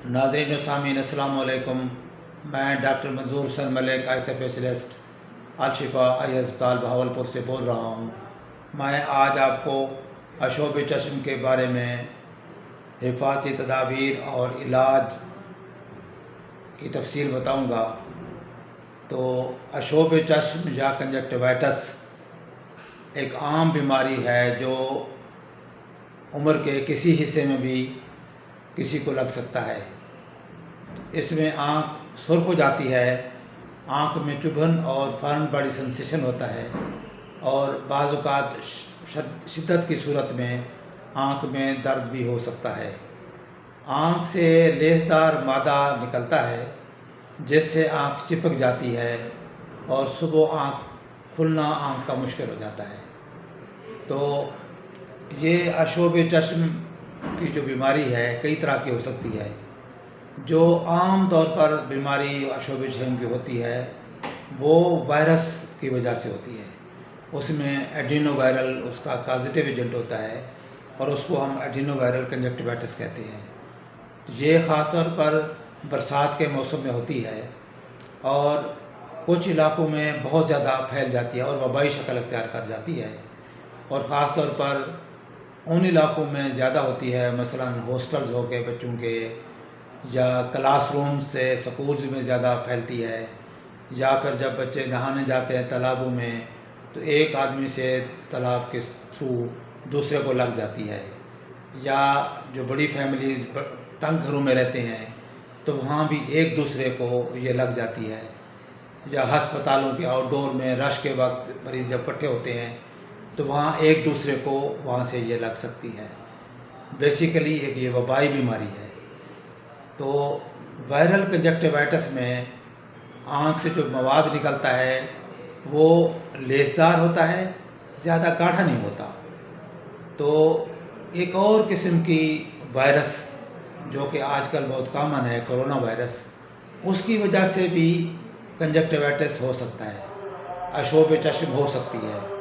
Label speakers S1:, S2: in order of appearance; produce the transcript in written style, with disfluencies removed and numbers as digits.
S1: नाज़रीन व सामीन अस्सलाम वालेकुम। मैं डॉक्टर मंजूर हुसैन मलिक आई स्पेशलिस्ट अलशिफा आई अस्पताल बहावलपुर से बोल रहा हूँ। मैं आज आपको अशोब चश्म के बारे में हिफाजती तदाबीर और इलाज की तफसील बताऊँगा। तो अशोब चश्म या कंजक्टिवाइटिस एक आम बीमारी है जो उम्र के किसी हिस्से में भी किसी को लग सकता है। इसमें आँख सुर्ख हो जाती है, आँख में चुभन और फ़ौरन बॉडी सेंसेशन होता है और बाज़ औक़ात शिद्दत की सूरत में आँख में दर्द भी हो सकता है। आँख से लेसदार मादा निकलता है जिससे आँख चिपक जाती है और सुबह आँख खुलना आँख का मुश्किल हो जाता है। तो ये अशोब चश्म की जो बीमारी है कई तरह की हो सकती है। जो आम तौर पर बीमारी अशोब चश्म की होती है वो वायरस की वजह से होती है। उसमें एडिनोवायरल उसका कॉजेटिव एजेंट होता है और उसको हम एडिनोवायरल कंजक्टिवाइटिस कहते हैं। तो ये ख़ास तौर पर बरसात के मौसम में होती है और कुछ इलाक़ों में बहुत ज़्यादा फैल जाती है और वबाई शक्ल अख्तियार कर जाती है और ख़ास तौर पर उन इलाक़ों में ज़्यादा होती है, मसलन हॉस्टल्स हो गए बच्चों के, या क्लासरूम से स्कूल्स में ज़्यादा फैलती है, या फिर जब बच्चे नहाने जाते हैं तालाबों में तो एक आदमी से तालाब के थ्रू दूसरे को लग जाती है, या जो बड़ी फैमिलीज़ तंग घरों में रहते हैं तो वहाँ भी एक दूसरे को ये लग जाती है, या हस्पतालों के आउटडोर में रश के वक्त मरीज़ जब इकट्ठे होते हैं तो वहाँ एक दूसरे को वहाँ से ये लग सकती है। बेसिकली एक ये वबाई बीमारी है। तो वायरल कंजक्टिवाइटिस में आँख से जो मवाद निकलता है वो लेसदार होता है, ज़्यादा गाढ़ा नहीं होता। तो एक और किस्म की वायरस जो कि आजकल बहुत कॉमन है, कोरोना वायरस, उसकी वजह से भी कंजक्टिवाइटिस हो सकता है, अशोब चश्म हो सकती है।